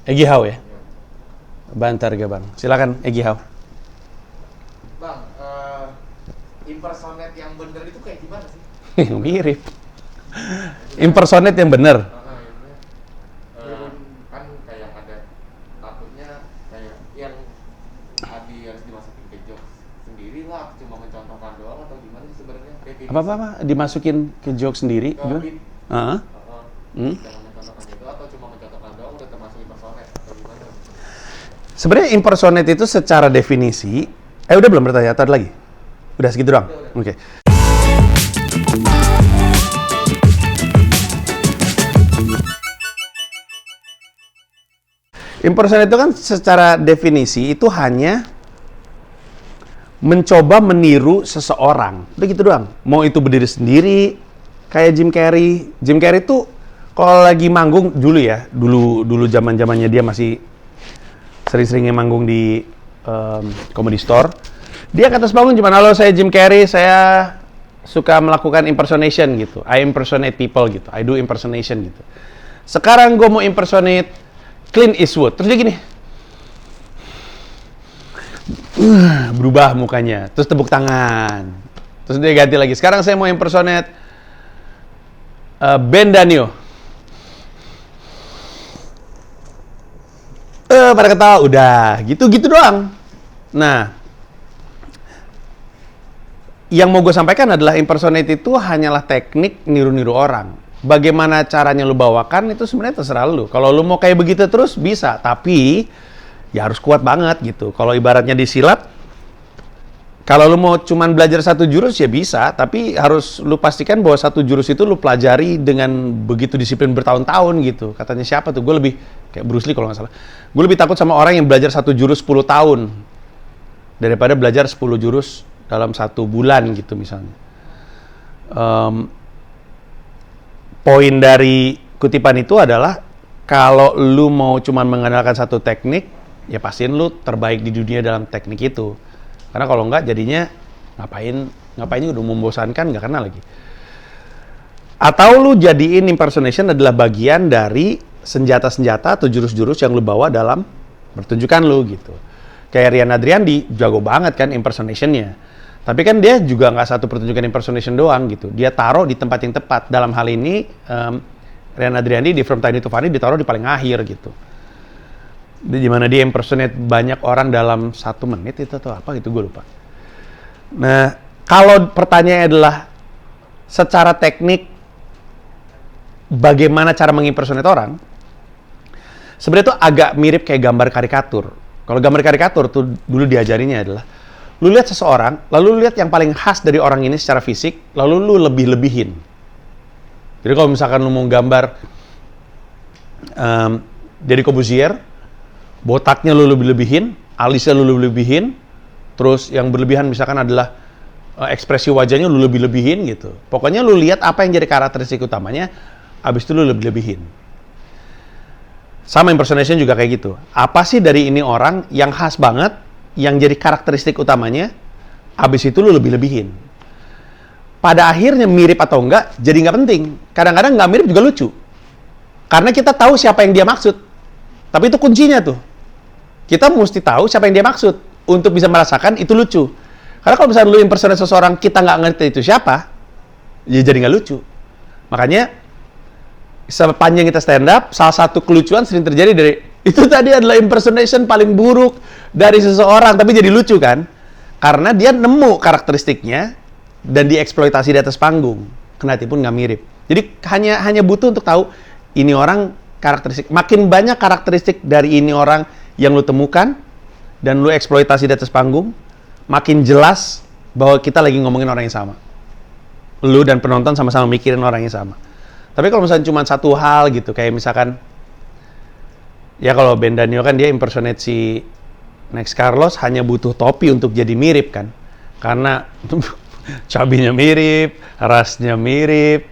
Egi Hao ya? Bantar ga bang. Silakan Egi Hao. Bang, impersonate yang bener itu kayak gimana sih? Mirip. Impersonate yang bener. Kan kayak ada takutnya kayak yang tadi harus dimasukin ke jokes sendiri lah, cuma mencontohkan doang atau gimana sih sebenarnya? Apa dimasukin ke joke sendiri? Ke Gimana? beat. Jangan mencontohkan itu atau cuma mencontohkan doang udah termasuk impersonate atau gimana? Sebenarnya impersonate itu secara definisi, udah belum bertanya tadi lagi? Udah segitu doang? Oke. Impersonate itu kan secara definisi itu hanya mencoba meniru seseorang. Udah gitu doang. Mau itu berdiri sendiri, kayak Jim Carrey. Jim Carrey tuh kalau lagi manggung dulu ya, dulu zaman-zamannya dia masih sering-seringnya manggung di comedy store. Dia ke atas panggung cuma, halo saya Jim Carrey, saya suka melakukan impersonation gitu. I impersonate people gitu. I do impersonation gitu. Sekarang gue mau impersonate Clint Eastwood. Terus dia gini. Berubah mukanya. Terus tepuk tangan. Terus dia ganti lagi. Sekarang saya mau impersonate Ben Danio. Pada ketawa. Udah. Gitu-gitu doang. Nah, yang mau gue sampaikan adalah impersonate itu hanyalah teknik niru-niru orang. Bagaimana caranya lu bawakan itu sebenarnya terserah lu. Kalau lu mau kayak begitu terus bisa, tapi ya harus kuat banget gitu. Kalau ibaratnya di silat, kalau lu mau cuman belajar satu jurus ya bisa, tapi harus lu pastikan bahwa satu jurus itu lu pelajari dengan begitu disiplin bertahun-tahun gitu. Katanya siapa tuh? Gue lebih kayak Bruce Lee kalau nggak salah. Gue lebih takut sama orang yang belajar satu jurus 10 tahun daripada belajar 10 jurus dalam 1 bulan gitu misalnya. Poin dari kutipan itu adalah kalau lu mau cuman mengandalkan satu teknik, ya pastiin lu terbaik di dunia dalam teknik itu. Karena kalau enggak jadinya ngapain udah membosankan, nggak kenal lagi. Atau lu jadiin impersonation adalah bagian dari senjata-senjata atau jurus-jurus yang lu bawa dalam pertunjukan lu gitu. Kayak Rian Adriandi, jago banget kan impersonation-nya. Tapi kan dia juga nggak satu pertunjukan impersonation doang gitu. Dia taruh di tempat yang tepat. Dalam hal ini, Rian Adriandi di From Tiny to Funny ditaruh di paling akhir gitu. Di mana dia impersonate banyak orang dalam 1 menit itu atau apa gitu, gue lupa. Nah, kalau pertanyaannya adalah secara teknik bagaimana cara mengimpersonate orang, sebenarnya itu agak mirip kayak gambar karikatur. Kalau gambar karikatur tuh dulu diajarinya adalah lu lihat seseorang, lalu lu lihat yang paling khas dari orang ini secara fisik, lalu lu lebih-lebihin. Jadi kalau misalkan lu mau gambar Deddy Corbuzier, botaknya lu lebih-lebihin, alisnya lu lebih-lebihin, terus yang berlebihan misalkan adalah ekspresi wajahnya lu lebih-lebihin gitu. Pokoknya lu lihat apa yang jadi karakteristik utamanya, abis itu lu lebih-lebihin. Sama impersonation juga kayak gitu. Apa sih dari ini orang yang khas banget, yang jadi karakteristik utamanya, abis itu lu lebih-lebihin. Pada akhirnya mirip atau enggak, jadi nggak penting. Kadang-kadang nggak mirip juga lucu. Karena kita tahu siapa yang dia maksud. Tapi itu kuncinya tuh. Kita mesti tahu siapa yang dia maksud. Untuk bisa merasakan itu lucu. Karena kalau misalnya lu impersonate seseorang, kita nggak ngerti itu siapa, ya jadi nggak lucu. Makanya, sepanjang kita stand up, salah satu kelucuan sering terjadi dari itu tadi adalah impersonation paling buruk dari seseorang, tapi jadi lucu kan? Karena dia nemu karakteristiknya dan dieksploitasi di atas panggung. Kendati pun nggak mirip. Jadi hanya butuh untuk tahu ini orang karakteristik. Makin banyak karakteristik dari ini orang yang lu temukan dan lu eksploitasi di atas panggung, makin jelas bahwa kita lagi ngomongin orang yang sama. Lu dan penonton sama-sama mikirin orang yang sama. Tapi kalau misalnya cuma satu hal gitu, kayak misalkan ya kalau Ben Danio kan dia impersonate si Next Carlos hanya butuh topi untuk jadi mirip kan. Karena cabinya mirip, rasnya mirip.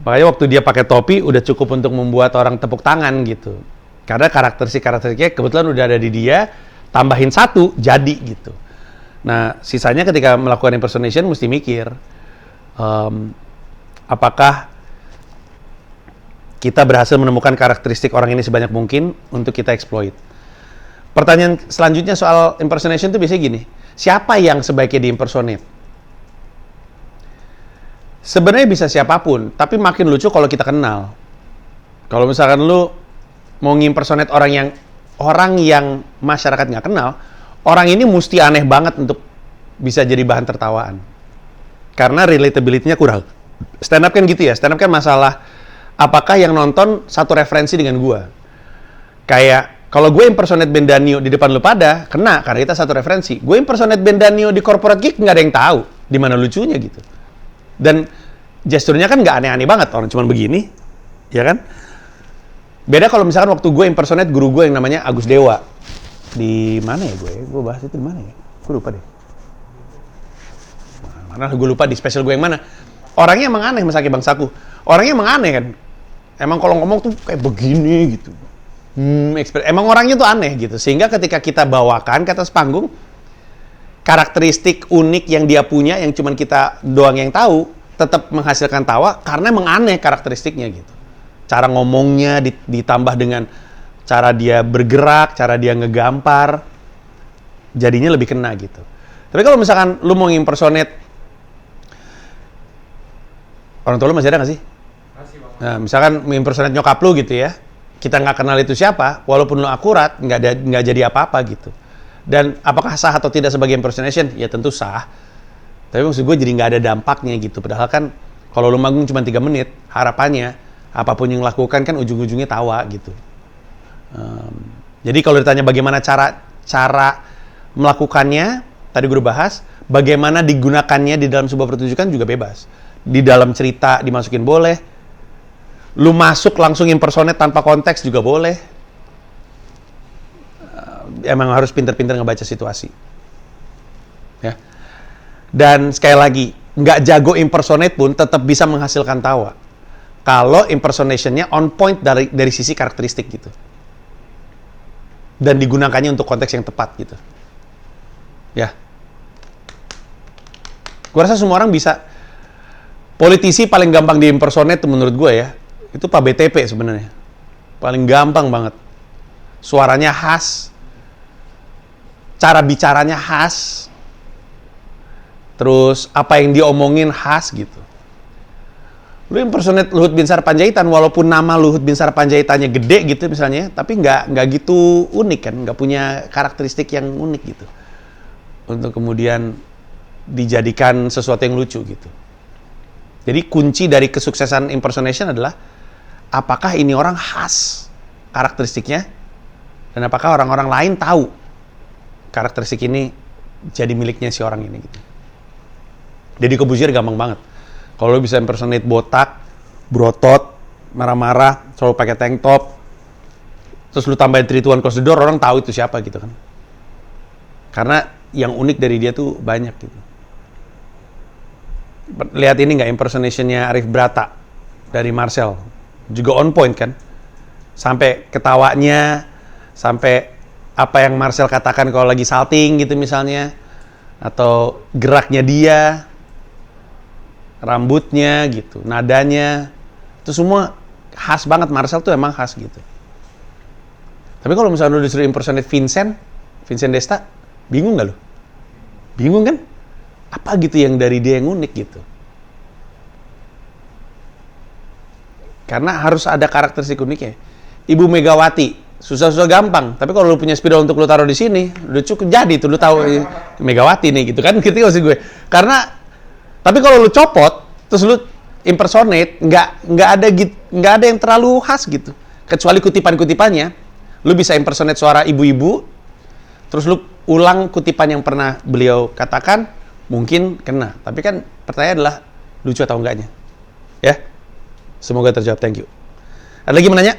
Makanya waktu dia pakai topi udah cukup untuk membuat orang tepuk tangan gitu. Karena karakteristiknya kebetulan udah ada di dia, tambahin satu jadi gitu. Nah, sisanya ketika melakukan impersonation mesti mikir apakah kita berhasil menemukan karakteristik orang ini sebanyak mungkin untuk kita exploit. Pertanyaan selanjutnya soal impersonation itu biasanya gini, siapa yang sebaiknya di-impersonate? Sebenarnya bisa siapapun, tapi makin lucu kalau kita kenal. Kalau misalkan lu mau nge-impersonate orang yang masyarakat nggak kenal, orang ini mesti aneh banget untuk bisa jadi bahan tertawaan. Karena relatability-nya kurang. Stand up kan gitu ya, stand up kan masalah apakah yang nonton satu referensi dengan gua. Kayak kalau gue impersonate Ben Danio di depan lu pada, kena karena kita satu referensi. Gue impersonate Ben Danio di corporate geek, nggak ada yang tahu di mana lucunya gitu. Dan gesturnya kan nggak aneh-aneh banget, orang cuma begini, ya kan? Beda kalau misalkan waktu gue impersonate guru gue yang namanya Agus Dewa. Di mana ya gue? Gue bahas itu di mana ya? Gue lupa deh. Mana gue lupa di special gue yang mana. Orangnya emang aneh, Mas Aki Bangsaku. Orangnya emang aneh kan. Emang kalau ngomong tuh kayak begini gitu. Emang orangnya tuh aneh gitu. Sehingga ketika kita bawakan ke atas panggung, karakteristik unik yang dia punya, yang cuman kita doang yang tahu, tetap menghasilkan tawa karena emang aneh karakteristiknya gitu. Cara ngomongnya ditambah dengan cara dia bergerak, cara dia ngegampar, jadinya lebih kena gitu. Tapi kalau misalkan lu mau impersonate, orang tua lu masih ada nggak sih? Masih, Bang. Nah, misalkan impersonate nyokap lu gitu ya, kita nggak kenal itu siapa, walaupun lu akurat, nggak jadi apa-apa gitu. Dan apakah sah atau tidak sebagai impersonation? Ya tentu sah. Tapi maksud gue jadi nggak ada dampaknya gitu. Padahal kan kalau lu manggung cuma 3 menit, harapannya apapun yang lakukan kan ujung-ujungnya tawa gitu. Jadi kalau ditanya bagaimana cara melakukannya, tadi gue udah bahas. Bagaimana digunakannya di dalam sebuah pertunjukan juga bebas. Di dalam cerita dimasukin boleh. Lu masuk langsung impersonate tanpa konteks juga boleh. Emang harus pinter-pinter ngebaca situasi. Ya. Dan sekali lagi, nggak jago impersonate pun tetap bisa menghasilkan tawa. Kalau impersonation-nya on point dari sisi karakteristik gitu. Dan digunakannya untuk konteks yang tepat gitu. Ya. Gua rasa semua orang bisa. Politisi paling gampang di-impersonate menurut gue ya, itu Pak BTP sebenarnya. Paling gampang banget. Suaranya khas. Cara bicaranya khas. Terus apa yang dia omongin khas gitu. Lu impersonate Luhut Binsar Panjaitan, walaupun nama Luhut Binsar Panjaitannya gede gitu misalnya, tapi nggak gitu unik kan, nggak punya karakteristik yang unik gitu. Untuk kemudian dijadikan sesuatu yang lucu gitu. Jadi kunci dari kesuksesan impersonation adalah apakah ini orang khas karakteristiknya dan apakah orang-orang lain tahu karakteristik ini jadi miliknya si orang ini gitu. Jadi Corbuzier gampang banget. Kalau lo bisa impersonate botak, berotot, marah-marah, selalu pakai tank top, terus lu tambahin 3, 2, 1, close the door, orang tahu itu siapa gitu kan. Karena yang unik dari dia tuh banyak gitu. Lihat ini nggak impersonation-nya Arif Brata dari Marcel, juga on point kan, sampai ketawanya, sampai apa yang Marcel katakan kalau lagi salting gitu misalnya, atau geraknya dia, rambutnya gitu, nadanya, itu semua khas banget. Marcel tuh emang khas gitu. Tapi kalau misalnya lu disuruh impersonate Vincent Desta, bingung nggak lu? Bingung kan? Apa gitu yang dari dia yang unik gitu? Karena harus ada karakteristik uniknya. Ibu Megawati, susah-susah gampang. Tapi kalau lu punya spidol untuk lu taruh di sini, udah cukup jadi tuh lu tahu Megawati nih gitu kan? Gitu maksud gue. Karena tapi kalau lu copot, terus lu impersonate, nggak ada yang terlalu khas gitu. Kecuali kutipan-kutipannya, lu bisa impersonate suara ibu-ibu, terus lu ulang kutipan yang pernah beliau katakan, mungkin kena. Tapi kan pertanyaan adalah lucu atau enggaknya. Ya. Semoga terjawab. Thank you. Ada lagi mau nanya?